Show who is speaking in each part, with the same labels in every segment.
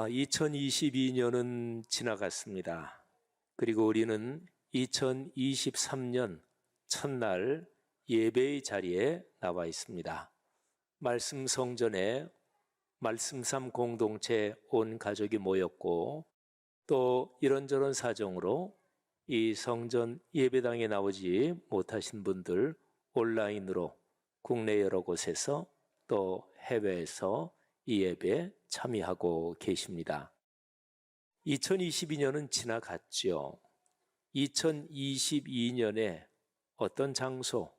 Speaker 1: 2022년은 지나갔습니다. 그리고 우리는 2023년 첫날 예배의 자리에 나와 있습니다. 말씀 성전에 말씀삼 공동체 온 가족이 모였고, 또 이런저런 사정으로 이 성전 예배당에 나오지 못하신 분들 온라인으로 국내 여러 곳에서 또 해외에서 이 예배에 참여하고 계십니다. 2022년은 지나갔죠. 2022년에 어떤 장소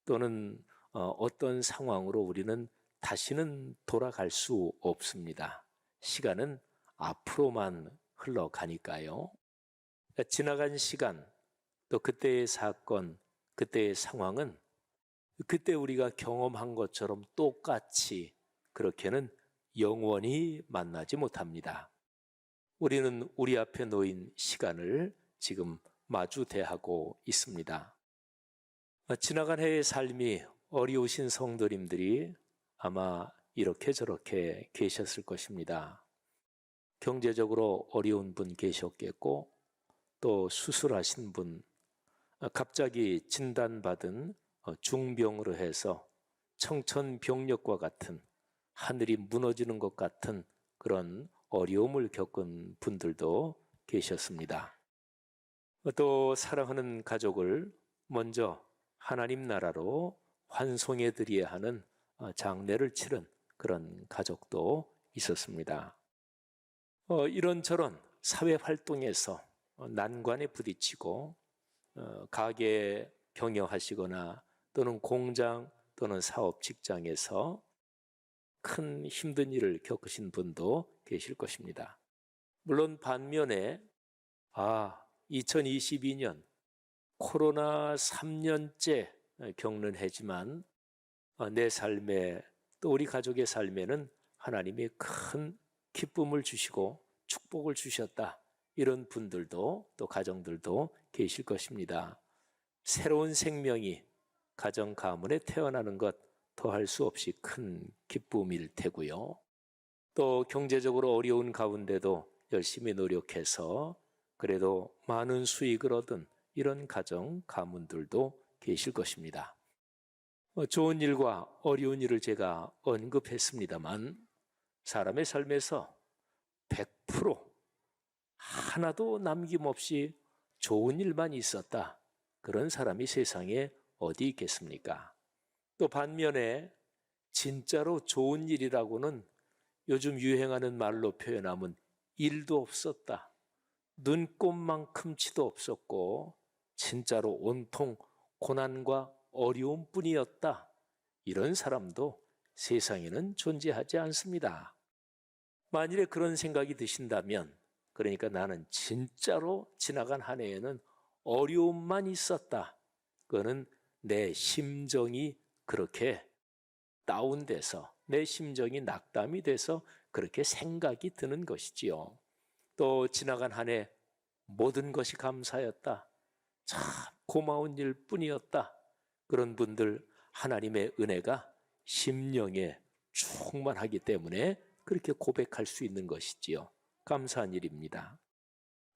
Speaker 1: 또는 어떤 상황으로 우리는 다시는 돌아갈 수 없습니다. 시간은 앞으로만 흘러가니까요. 지나간 시간, 또 그때의 사건, 그때의 상황은 그때 우리가 경험한 것처럼 똑같이 그렇게는 영원히 만나지 못합니다. 우리는 우리 앞에 놓인 시간을 지금 마주 대하고 있습니다. 지나간 해의 삶이 어려우신 성도님들이 아마 이렇게 저렇게 계셨을 것입니다. 경제적으로 어려운 분 계셨겠고, 또 수술하신 분, 갑자기 진단받은 중병으로 해서 청천벽력과 같은, 하늘이 무너지는 것 같은 그런 어려움을 겪은 분들도 계셨습니다. 또 사랑하는 가족을 먼저 하나님 나라로 환송해 드려야 하는 장례를 치른 그런 가족도 있었습니다. 이런저런 사회 활동에서 난관에 부딪히고 가게 경영하시거나 또는 공장 또는 사업 직장에서 큰 힘든 일을 겪으신 분도 계실 것입니다. 물론 반면에 2022년 코로나 3년째 겪는 해지만 내 삶에, 또 우리 가족의 삶에는 하나님이 큰 기쁨을 주시고 축복을 주셨다, 이런 분들도 또 가정들도 계실 것입니다. 새로운 생명이 가정 가문에 태어나는 것 더할 수 없이 큰 기쁨일 테고요. 또 경제적으로 어려운 가운데도 열심히 노력해서 그래도 많은 수익을 얻은 이런 가정 가문들도 계실 것입니다. 좋은 일과 어려운 일을 제가 언급했습니다만, 사람의 삶에서 100% 하나도 남김없이 좋은 일만 있었다, 그런 사람이 세상에 어디 있겠습니까? 또 반면에 진짜로 좋은 일이라고는 요즘 유행하는 말로 표현하면 일도 없었다, 눈꼽만큼치도 없었고 진짜로 온통 고난과 어려움뿐이었다, 이런 사람도 세상에는 존재하지 않습니다. 만일에 그런 생각이 드신다면, 그러니까 나는 진짜로 지나간 한 해에는 어려움만 있었다, 그거는 내 심정이 그렇게 다운돼서, 내 심정이 낙담이 돼서 그렇게 생각이 드는 것이지요. 또 지나간 한 해 모든 것이 감사였다, 참 고마운 일 뿐이었다, 그런 분들 하나님의 은혜가 심령에 충만하기 때문에 그렇게 고백할 수 있는 것이지요. 감사한 일입니다.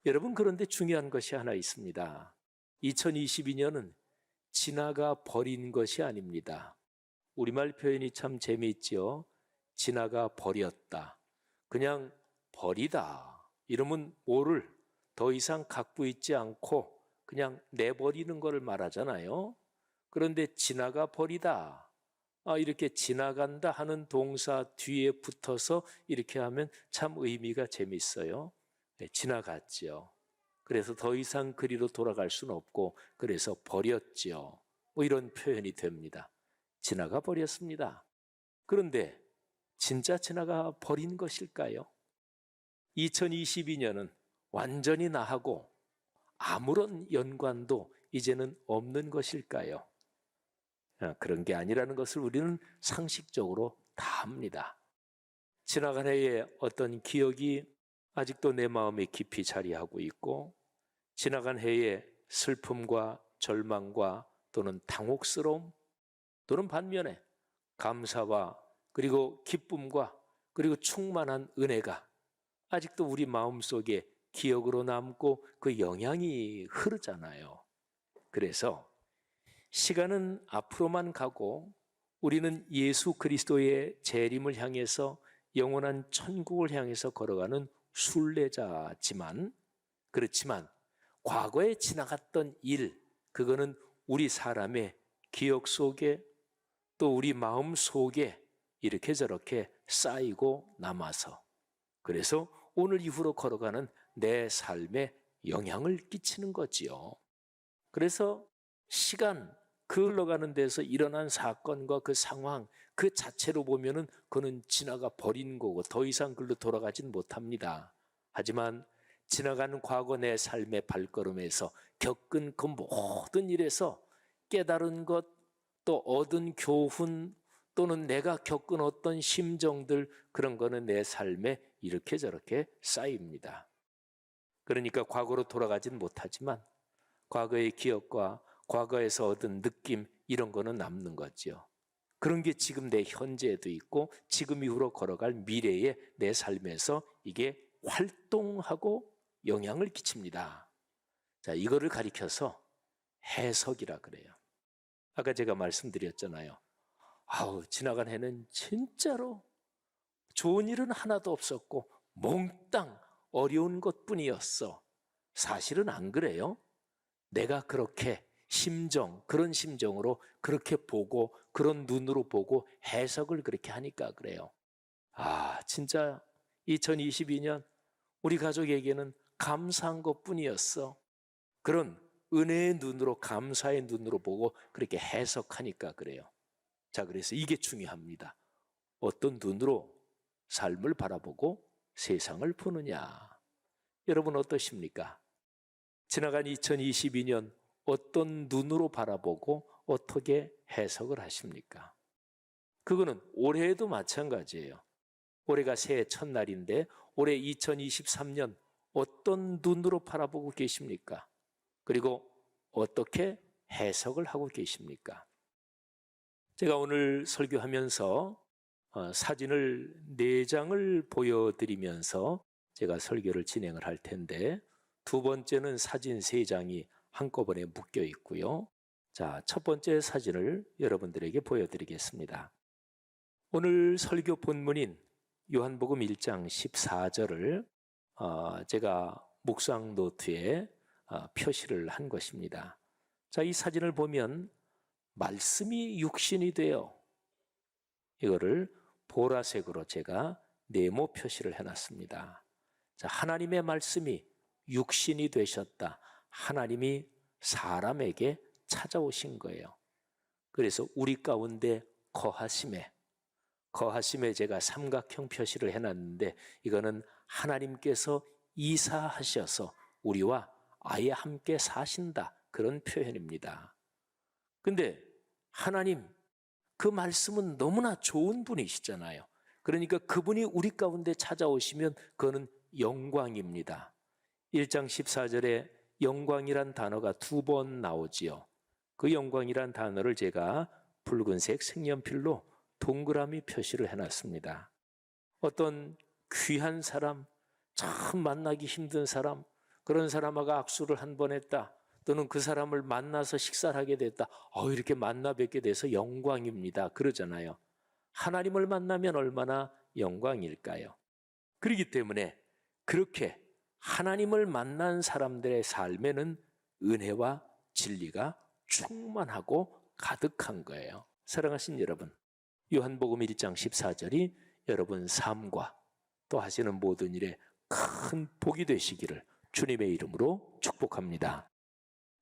Speaker 1: 여러분, 그런데 중요한 것이 하나 있습니다. 2022년은 지나가 버린 것이 아닙니다. 우리말 표현이 참 재미있죠. 지나가 버렸다, 그냥 버리다, 이러면 뭐를 더 이상 갖고 있지 않고 그냥 내버리는 것을 말하잖아요. 그런데 지나가 버리다, 이렇게 지나간다 하는 동사 뒤에 붙어서 이렇게 하면 참 의미가 재밌어요. 지나갔죠. 그래서 더 이상 그리로 돌아갈 수는 없고 그래서 버렸죠, 이런 표현이 됩니다. 지나가 버렸습니다. 그런데 진짜 지나가 버린 것일까요? 2022년은 완전히 나하고 아무런 연관도 이제는 없는 것일까요? 그런 게 아니라는 것을 우리는 상식적으로 다 압니다. 지나간 해에 어떤 기억이 아직도 내 마음에 깊이 자리하고 있고, 지나간 해에 슬픔과 절망과 또는 당혹스러움, 또는 반면에 감사와 그리고 기쁨과 그리고 충만한 은혜가 아직도 우리 마음속에 기억으로 남고 그 영향이 흐르잖아요. 그래서 시간은 앞으로만 가고 우리는 예수 그리스도의 재림을 향해서 영원한 천국을 향해서 걸어가는 순례자지만, 그렇지만 과거에 지나갔던 일, 그거는 우리 사람의 기억 속에 또 우리 마음 속에 이렇게 저렇게 쌓이고 남아서, 그래서 오늘 이후로 걸어가는 내 삶에 영향을 끼치는 거지요. 그래서 시간, 그 흘러가는 데서 일어난 사건과 그 상황 그 자체로 보면은 그는 지나가 버린 거고 더 이상 글로 돌아가진 못합니다. 하지만 지나가는 과거 내 삶의 발걸음에서 겪은 그 모든 일에서 깨달은 것, 또 얻은 교훈, 또는 내가 겪은 어떤 심정들, 그런 거는 내 삶에 이렇게 저렇게 쌓입니다. 그러니까 과거로 돌아가진 못하지만 과거의 기억과 과거에서 얻은 느낌, 이런 거는 남는 거죠. 그런 게 지금 내 현재에도 있고 지금 이후로 걸어갈 미래의 내 삶에서 이게 활동하고 영향을 끼칩니다. 자, 이거를 가리켜서 해석이라 그래요. 아까 제가 말씀드렸잖아요. 지나간 해는 진짜로 좋은 일은 하나도 없었고 몽땅 어려운 것뿐이었어. 사실은 안 그래요. 내가 그렇게 그런 심정으로 그렇게 보고 그런 눈으로 보고 해석을 그렇게 하니까 그래요. 진짜 2022년 우리 가족에게는 감사한 것뿐이었어. 그런 은혜의 눈으로, 감사의 눈으로 보고 그렇게 해석하니까 그래요. 자, 그래서 이게 중요합니다. 어떤 눈으로 삶을 바라보고 세상을 보느냐. 여러분 어떠십니까? 지나간 2022년 어떤 눈으로 바라보고 어떻게 해석을 하십니까? 그거는 올해에도 마찬가지예요. 올해가 새해 첫날인데 올해 2023년 어떤 눈으로 바라보고 계십니까? 그리고 어떻게 해석을 하고 계십니까? 제가 오늘 설교하면서 사진을 4장을 보여드리면서 제가 설교를 진행을 할 텐데, 두 번째는 사진 3장이 한꺼번에 묶여 있고요. 자, 첫 번째 사진을 여러분들에게 보여드리겠습니다. 오늘 설교 본문인 요한복음 1장 14절을 제가 묵상 노트에 표시를 한 것입니다. 자, 이 사진을 보면 말씀이 육신이 되어, 이거를 보라색으로 제가 네모 표시를 해놨습니다. 자, 하나님의 말씀이 육신이 되셨다. 하나님이 사람에게 찾아오신 거예요. 그래서 우리 가운데 거하심에 제가 삼각형 표시를 해놨는데, 이거는 하나님께서 이사하셔서 우리와 아예 함께 사신다, 그런 표현입니다. 근데 하나님, 그 말씀은 너무나 좋은 분이시잖아요. 그러니까 그분이 우리 가운데 찾아오시면 그거는 영광입니다. 1장 14절에 영광이란 단어가 2번 나오지요. 그 영광이란 단어를 제가 붉은색 색연필로 동그라미 표시를 해놨습니다. 어떤 귀한 사람, 참 만나기 힘든 사람, 그런 사람하고 악수를 한 번 했다, 또는 그 사람을 만나서 식사를 하게 됐다. 이렇게 만나 뵙게 돼서 영광입니다, 그러잖아요. 하나님을 만나면 얼마나 영광일까요? 그렇기 때문에 그렇게 하나님을 만난 사람들의 삶에는 은혜와 진리가 충만하고 가득한 거예요. 사랑하신 여러분, 요한복음 1장 14절이 여러분 삶과 또 하시는 모든 일에 큰 복이 되시기를 주님의 이름으로 축복합니다.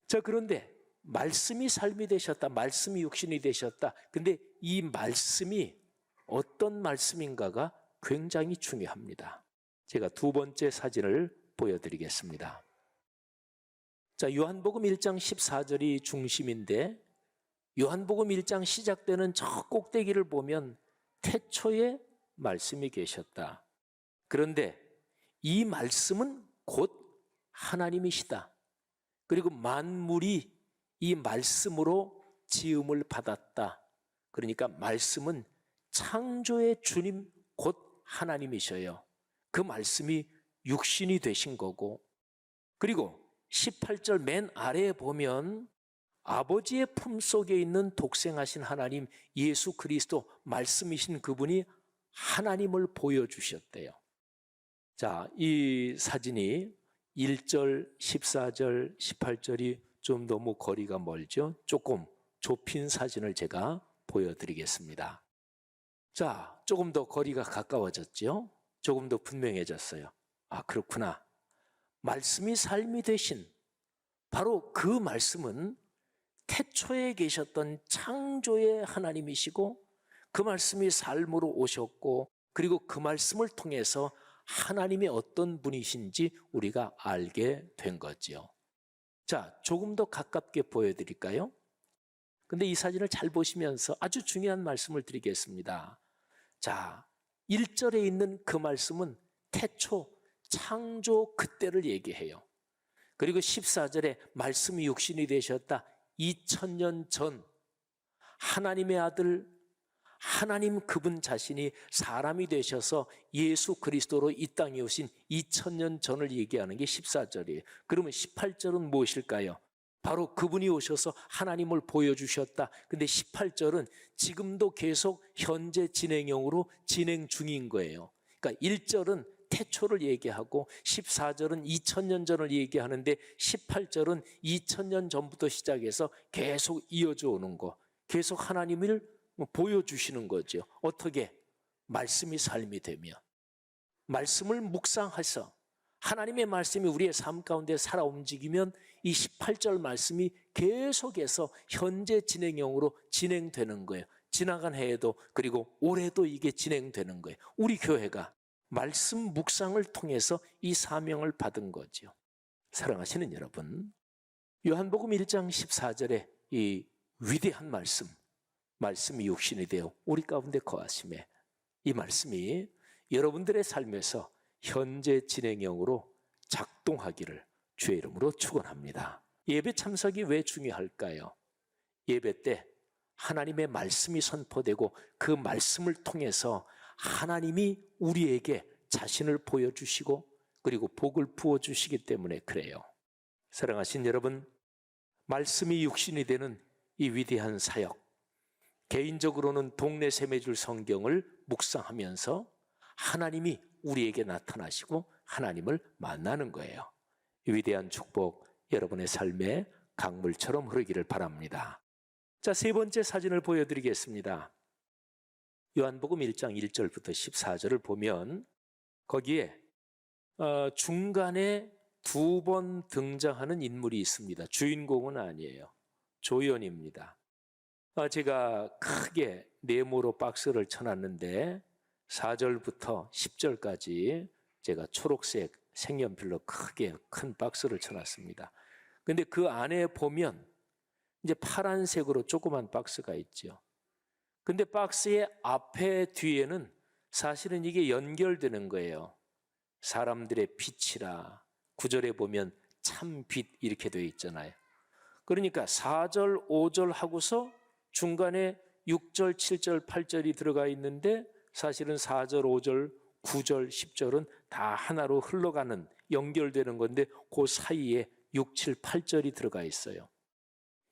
Speaker 1: 자, 그런데 말씀이 삶이 되셨다, 말씀이 육신이 되셨다. 근데 이 말씀이 어떤 말씀인가가 굉장히 중요합니다. 제가 두 번째 사진을 보여드리겠습니다. 자, 요한복음 1장 14절이 중심인데, 요한복음 1장 시작되는 저 꼭대기를 보면 태초에 말씀이 계셨다. 그런데 이 말씀은 곧 하나님이시다. 그리고 만물이 이 말씀으로 지음을 받았다. 그러니까 말씀은 창조의 주님 곧 하나님이셔요. 그 말씀이 육신이 되신 거고, 그리고 18절 맨 아래에 보면 아버지의 품속에 있는 독생하신 하나님 예수 그리스도 말씀이신 그분이 하나님을 보여주셨대요. 자, 이 사진이 1절, 14절, 18절이 좀 너무 거리가 멀죠? 조금 좁힌 사진을 제가 보여드리겠습니다. 자, 조금 더 거리가 가까워졌죠? 조금 더 분명해졌어요. 아, 그렇구나. 말씀이 삶이 되신 바로 그 말씀은 태초에 계셨던 창조의 하나님이시고, 그 말씀이 삶으로 오셨고, 그리고 그 말씀을 통해서 하나님이 어떤 분이신지 우리가 알게 된 거지요. 자, 조금 더 가깝게 보여드릴까요? 근데 이 사진을 잘 보시면서 아주 중요한 말씀을 드리겠습니다. 자, 1절에 있는 그 말씀은 태초 창조 그때를 얘기해요. 그리고 14절에 말씀이 육신이 되셨다. 2000년 전 하나님의 아들 하나님 그분 자신이 사람이 되셔서 예수 그리스도로 이 땅에 오신 2000년 전을 얘기하는 게 14절이에요. 그러면 18절은 무엇일까요? 바로 그분이 오셔서 하나님을 보여주셨다. 근데 18절은 지금도 계속 현재 진행형으로 진행 중인 거예요. 그러니까 1절은 태초를 얘기하고 14절은 2000년 전을 얘기하는데 18절은 2000년 전부터 시작해서 계속 이어져 오는 거, 계속 하나님을 보여주시는 거죠. 어떻게? 말씀이 삶이 되면, 말씀을 묵상해서 하나님의 말씀이 우리의 삶 가운데 살아 움직이면 이 18절 말씀이 계속해서 현재 진행형으로 진행되는 거예요. 지나간 해에도, 그리고 올해도 이게 진행되는 거예요. 우리 교회가 말씀 묵상을 통해서 이 사명을 받은 거죠. 사랑하시는 여러분, 요한복음 1장 14절에 이 위대한 말씀이 육신이 되어 우리 가운데 거하심에, 이 말씀이 여러분들의 삶에서 현재 진행형으로 작동하기를 주의 이름으로 축원합니다. 예배 참석이 왜 중요할까요? 예배 때 하나님의 말씀이 선포되고 그 말씀을 통해서 하나님이 우리에게 자신을 보여주시고 그리고 복을 부어주시기 때문에 그래요. 사랑하신 여러분, 말씀이 육신이 되는 이 위대한 사역, 개인적으로는 동네 세매줄 성경을 묵상하면서 하나님이 우리에게 나타나시고 하나님을 만나는 거예요. 이 위대한 축복 여러분의 삶에 강물처럼 흐르기를 바랍니다. 자, 세 번째 사진을 보여드리겠습니다. 요한복음 1장 1절부터 14절을 보면 거기에 중간에 2번 등장하는 인물이 있습니다. 주인공은 아니에요. 조연입니다. 제가 크게 네모로 박스를 쳐놨는데 4절부터 10절까지 제가 초록색 색연필로 크게 큰 박스를 쳐놨습니다. 근데 그 안에 보면 이제 파란색으로 조그만 박스가 있죠. 근데 박스의 앞에 뒤에는 사실은 이게 연결되는 거예요. 사람들의 빛이라 9절에 보면 참 빛 이렇게 되어 있잖아요. 그러니까 4절, 5절 하고서 중간에 6절, 7절, 8절이 들어가 있는데 사실은 4절, 5절, 9절, 10절은 다 하나로 흘러가는, 연결되는 건데 그 사이에 6, 7, 8절이 들어가 있어요.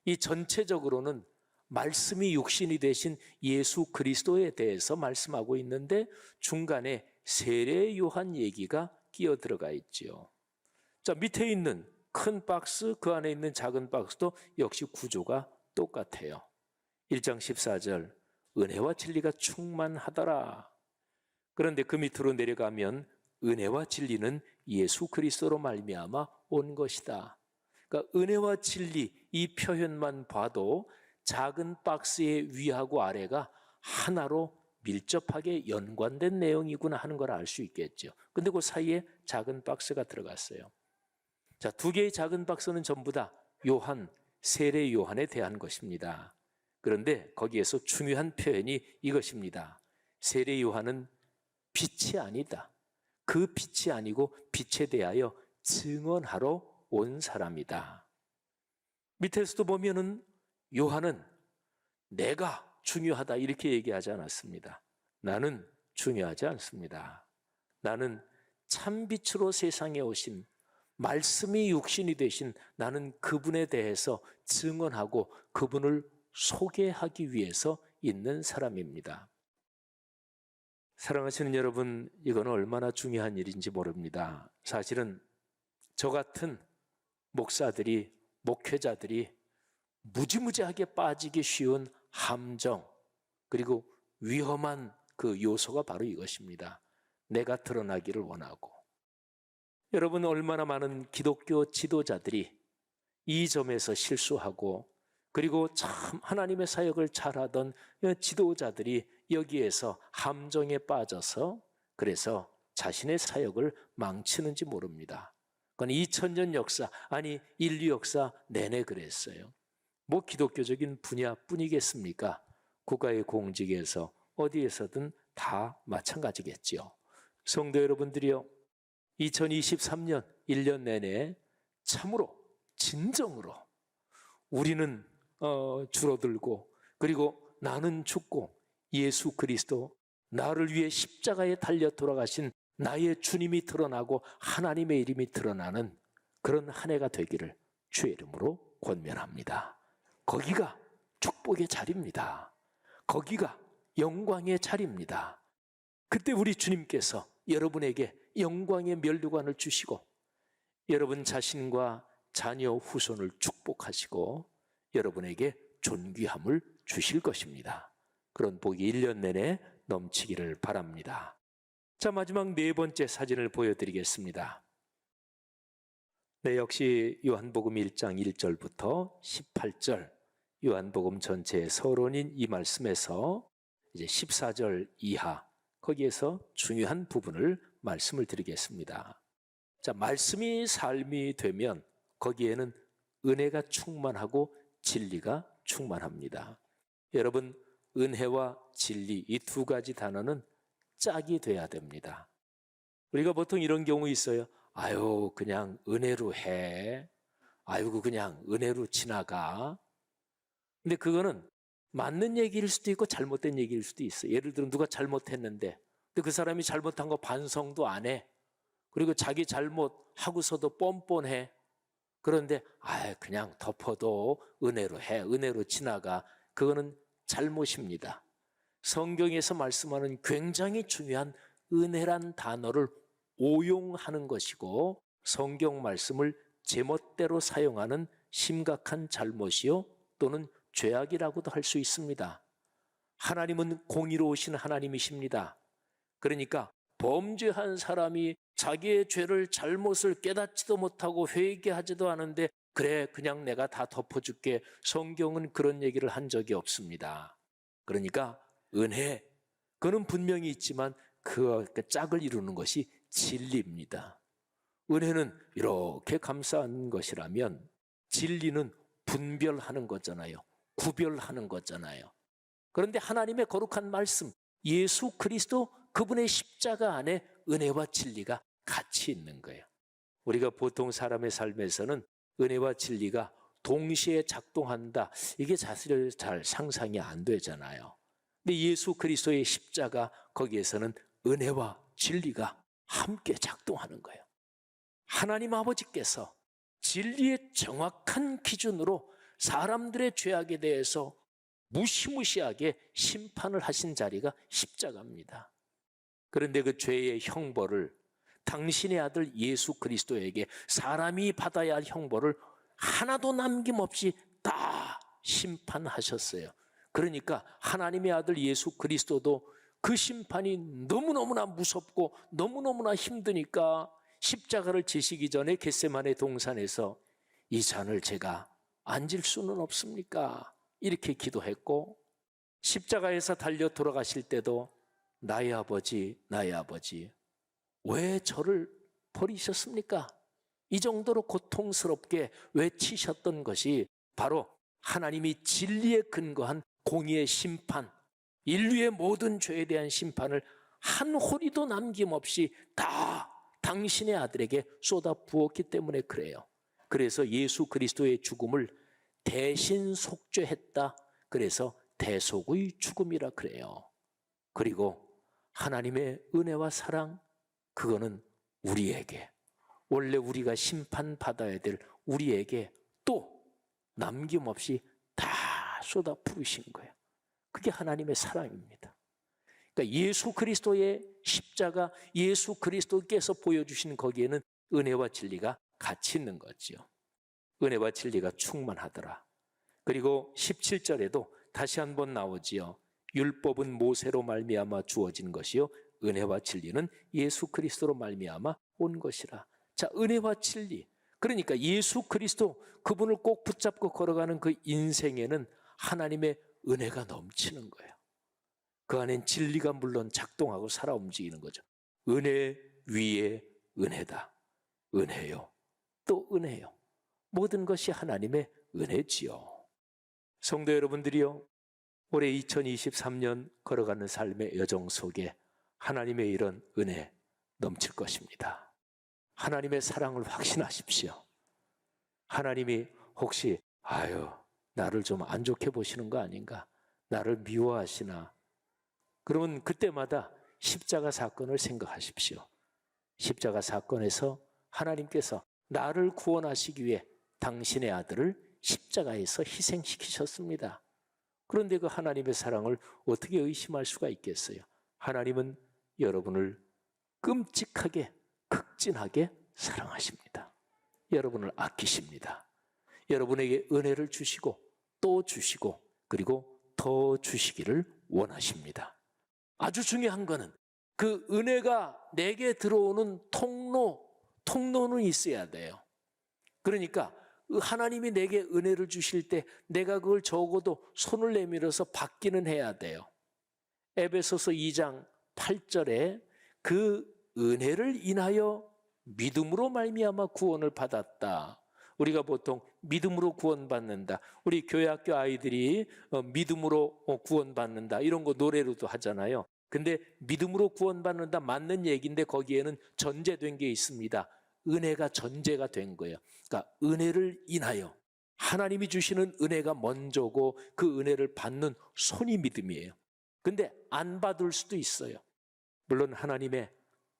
Speaker 1: 이 전체적으로는 말씀이 육신이 되신 예수 그리스도에 대해서 말씀하고 있는데 중간에 세례 요한 얘기가 끼어 들어가 있죠. 자, 밑에 있는 큰 박스, 그 안에 있는 작은 박스도 역시 구조가 똑같아요. 1장 14절, 은혜와 진리가 충만하더라. 그런데 그 밑으로 내려가면 은혜와 진리는 예수 그리스도로 말미암아 온 것이다. 그러니까 은혜와 진리 이 표현만 봐도 작은 박스의 위하고 아래가 하나로 밀접하게 연관된 내용이구나 하는 걸 알 수 있겠죠. 근데 그 사이에 작은 박스가 들어갔어요. 자, 2개의 작은 박스는 전부 다 요한, 세례 요한에 대한 것입니다. 그런데 거기에서 중요한 표현이 이것입니다. 세례 요한은 빛이 아니다. 그 빛이 아니고 빛에 대하여 증언하러 온 사람이다. 밑에서도 보면은 요한은 내가 중요하다 이렇게 얘기하지 않았습니다. 나는 중요하지 않습니다. 나는 참빛으로 세상에 오신 말씀이 육신이 되신 나는 그분에 대해서 증언하고 그분을 소개하기 위해서 있는 사람입니다. 사랑하시는 여러분, 이건 얼마나 중요한 일인지 모릅니다. 사실은 저 같은 목사들이, 목회자들이 무지무지하게 빠지기 쉬운 함정, 그리고 위험한 그 요소가 바로 이것입니다. 내가 드러나기를 원하고. 여러분, 얼마나 많은 기독교 지도자들이 이 점에서 실수하고, 그리고 참 하나님의 사역을 잘하던 지도자들이 여기에서 함정에 빠져서 그래서 자신의 사역을 망치는지 모릅니다. 그건 2000년 역사, 아니 인류 역사 내내 그랬어요. 뭐 기독교적인 분야뿐이겠습니까? 국가의 공직에서 어디에서든 다 마찬가지겠지요. 성도 여러분들이요, 2023년 1년 내내 참으로 진정으로 우리는 줄어들고, 그리고 나는 죽고 예수 그리스도, 나를 위해 십자가에 달려 돌아가신 나의 주님이 드러나고 하나님의 이름이 드러나는 그런 한 해가 되기를 주의 이름으로 권면합니다. 거기가 축복의 자리입니다. 거기가 영광의 자리입니다. 그때 우리 주님께서 여러분에게 영광의 면류관을 주시고 여러분 자신과 자녀 후손을 축복하시고 여러분에게 존귀함을 주실 것입니다. 그런 복이 1년 내내 넘치기를 바랍니다. 자, 마지막 네 번째 사진을 보여드리겠습니다. 네, 역시 요한복음 1장 1절부터 18절, 요한복음 전체의 서론인 이 말씀에서 이제 14절 이하, 거기에서 중요한 부분을 말씀을 드리겠습니다. 자, 말씀이 삶이 되면 거기에는 은혜가 충만하고 진리가 충만합니다. 여러분, 은혜와 진리 이 두 가지 단어는 짝이 돼야 됩니다. 우리가 보통 이런 경우 있어요. 아유, 그냥 은혜로 해. 아유, 그냥 은혜로 지나가. 근데 그거는 맞는 얘기일 수도 있고 잘못된 얘기일 수도 있어요. 예를 들어 누가 잘못했는데 근데 그 사람이 잘못한 거 반성도 안 해. 그리고 자기 잘못하고서도 뻔뻔해. 그런데 그냥 덮어도 은혜로 해. 은혜로 지나가. 그거는 잘못입니다. 성경에서 말씀하는 굉장히 중요한 은혜란 단어를 오용하는 것이고 성경 말씀을 제멋대로 사용하는 심각한 잘못이요 또는 죄악이라고도 할 수 있습니다. 하나님은 공의로우신 하나님이십니다. 그러니까 범죄한 사람이 자기의 죄를 잘못을 깨닫지도 못하고 회개하지도 않은데 그래 그냥 내가 다 덮어줄게. 성경은 그런 얘기를 한 적이 없습니다. 그러니까 은혜, 그는 분명히 있지만 그 짝을 이루는 것이 진리입니다. 은혜는 이렇게 감사한 것이라면 진리는 분별하는 거잖아요. 구별하는 거잖아요. 그런데 하나님의 거룩한 말씀, 예수 그리스도 그분의 십자가 안에 은혜와 진리가 같이 있는 거예요. 우리가 보통 사람의 삶에서는 은혜와 진리가 동시에 작동한다. 이게 사실 잘 상상이 안 되잖아요. 근데 예수 그리스도의 십자가 거기에서는 은혜와 진리가 함께 작동하는 거예요. 하나님 아버지께서 진리의 정확한 기준으로 사람들의 죄악에 대해서 무시무시하게 심판을 하신 자리가 십자가입니다. 그런데 그 죄의 형벌을 당신의 아들 예수 그리스도에게 사람이 받아야 할 형벌을 하나도 남김없이 다 심판하셨어요. 그러니까 하나님의 아들 예수 그리스도도 그 심판이 너무너무나 무섭고 너무너무나 힘드니까 십자가를 지시기 전에 겟세마네 동산에서 이 잔을 제가 안 질 수는 없습니까? 이렇게 기도했고 십자가에서 달려 돌아가실 때도 나의 아버지, 나의 아버지, 왜 저를 버리셨습니까? 이 정도로 고통스럽게 외치셨던 것이 바로 하나님이 진리에 근거한 공의의 심판, 인류의 모든 죄에 대한 심판을 한 홀이도 남김없이 다 당신의 아들에게 쏟아 부었기 때문에 그래요. 그래서 예수 그리스도의 죽음을 대신 속죄했다. 그래서 대속의 죽음이라 그래요. 그리고 하나님의 은혜와 사랑, 그거는 우리에게, 원래 우리가 심판받아야 될 우리에게 또 남김없이 다 쏟아 부으신 거예요. 그게 하나님의 사랑입니다. 그러니까 예수 그리스도의 십자가, 예수 그리스도께서 보여주신 거기에는 은혜와 진리가 같이 있는 거지요. 은혜와 진리가 충만하더라. 그리고 17절에도 다시 한번 나오지요. 율법은 모세로 말미암아 주어진 것이요 은혜와 진리는 예수 그리스도로 말미암아 온 것이라. 자, 은혜와 진리. 그러니까 예수 그리스도, 그분을 꼭 붙잡고 걸어가는 그 인생에는 하나님의 은혜가 넘치는 거예요. 그 안엔 진리가 물론 작동하고 살아 움직이는 거죠. 은혜 위에 은혜다. 은혜요. 또 은혜요. 모든 것이 하나님의 은혜지요. 성도 여러분들이요, 올해 2023년 걸어가는 삶의 여정 속에 하나님의 이런 은혜 넘칠 것입니다. 하나님의 사랑을 확신하십시오. 하나님이 혹시 나를 좀 안 좋게 보시는 거 아닌가? 나를 미워하시나? 그러면 그때마다 십자가 사건을 생각하십시오. 십자가 사건에서 하나님께서 나를 구원하시기 위해 당신의 아들을 십자가에서 희생시키셨습니다. 그런데 그 하나님의 사랑을 어떻게 의심할 수가 있겠어요? 하나님은 여러분을 끔찍하게, 극진하게 사랑하십니다. 여러분을 아끼십니다. 여러분에게 은혜를 주시고 또 주시고 그리고 더 주시기를 원하십니다. 아주 중요한 거는 그 은혜가 내게 들어오는 통로는 있어야 돼요. 그러니까 하나님이 내게 은혜를 주실 때 내가 그걸 적어도 손을 내밀어서 받기는 해야 돼요. 에베소서 2장 8절에 그 은혜를 인하여 믿음으로 말미암아 구원을 받았다. 우리가 보통 믿음으로 구원받는다. 우리 교회학교 아이들이 믿음으로 구원받는다. 이런 거 노래로도 하잖아요. 근데 믿음으로 구원받는다 맞는 얘기인데 거기에는 전제된 게 있습니다. 은혜가 전제가 된 거예요. 그러니까 은혜를 인하여, 하나님이 주시는 은혜가 먼저고 그 은혜를 받는 손이 믿음이에요. 근데 안 받을 수도 있어요. 물론 하나님의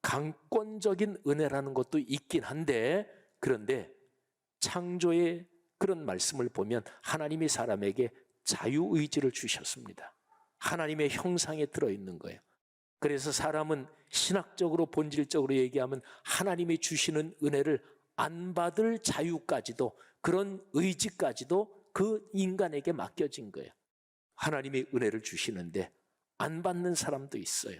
Speaker 1: 강권적인 은혜라는 것도 있긴 한데, 그런데 창조의 그런 말씀을 보면 하나님이 사람에게 자유의지를 주셨습니다. 하나님의 형상에 들어있는 거예요. 그래서 사람은 신학적으로 본질적으로 얘기하면 하나님이 주시는 은혜를 안 받을 자유까지도, 그런 의지까지도 그 인간에게 맡겨진 거예요. 하나님이 은혜를 주시는데 안 받는 사람도 있어요.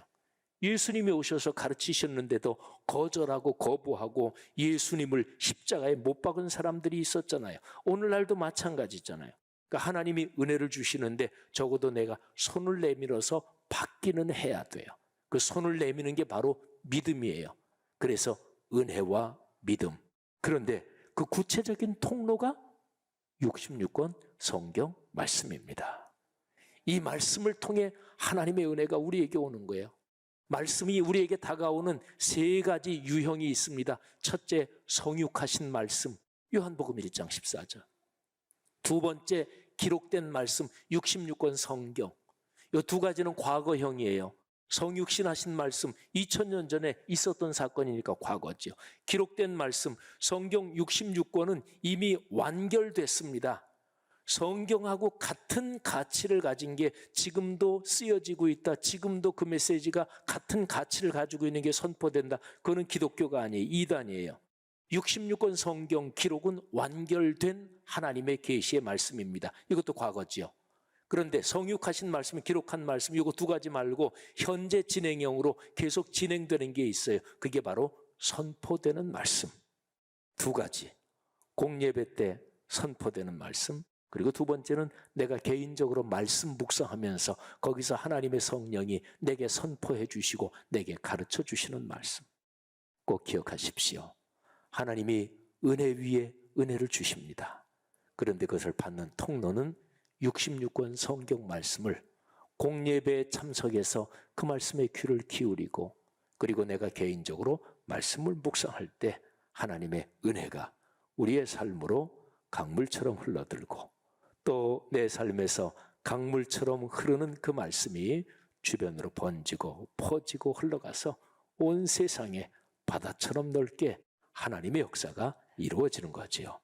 Speaker 1: 예수님이 오셔서 가르치셨는데도 거절하고 거부하고 예수님을 십자가에 못 박은 사람들이 있었잖아요. 오늘날도 마찬가지잖아요. 그러니까 하나님이 은혜를 주시는데 적어도 내가 손을 내밀어서 받기는 해야 돼요. 그 손을 내미는 게 바로 믿음이에요. 그래서 은혜와 믿음. 그런데 그 구체적인 통로가 66권 성경 말씀입니다. 이 말씀을 통해 하나님의 은혜가 우리에게 오는 거예요. 말씀이 우리에게 다가오는 세 가지 유형이 있습니다. 첫째, 성육하신 말씀, 요한복음 1장 14절. 두 번째, 기록된 말씀, 66권 성경. 이 두 가지는 과거형이에요. 성육신하신 말씀, 2000년 전에 있었던 사건이니까 과거죠. 기록된 말씀, 성경 66권은 이미 완결됐습니다. 성경하고 같은 가치를 가진 게 지금도 쓰여지고 있다. 지금도 그 메시지가 같은 가치를 가지고 있는 게 선포된다. 그거는 기독교가 아니에요. 이단이에요. 66권 성경 기록은 완결된 하나님의 계시의 말씀입니다. 이것도 과거지요. 그런데 성육하신 말씀, 기록한 말씀, 이거 두 가지 말고 현재 진행형으로 계속 진행되는 게 있어요. 그게 바로 선포되는 말씀. 두 가지. 공예배 때 선포되는 말씀, 그리고 두 번째는 내가 개인적으로 말씀 묵상하면서 거기서 하나님의 성령이 내게 선포해 주시고 내게 가르쳐 주시는 말씀. 꼭 기억하십시오. 하나님이 은혜 위에 은혜를 주십니다. 그런데 그것을 받는 통로는 66권 성경 말씀을 공예배에 참석해서 그 말씀에 귀를 기울이고, 그리고 내가 개인적으로 말씀을 묵상할 때 하나님의 은혜가 우리의 삶으로 강물처럼 흘러들고, 또 내 삶에서 강물처럼 흐르는 그 말씀이 주변으로 번지고 퍼지고 흘러가서 온 세상에 바다처럼 넓게 하나님의 역사가 이루어지는 거지요.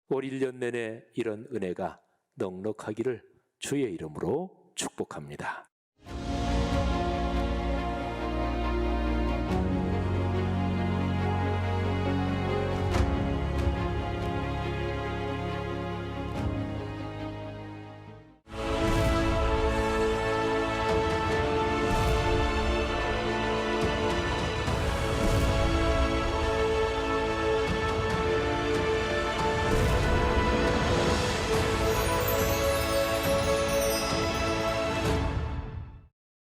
Speaker 1: 올 1년 내내 이런 은혜가 넉넉하기를 주의 이름으로 축복합니다.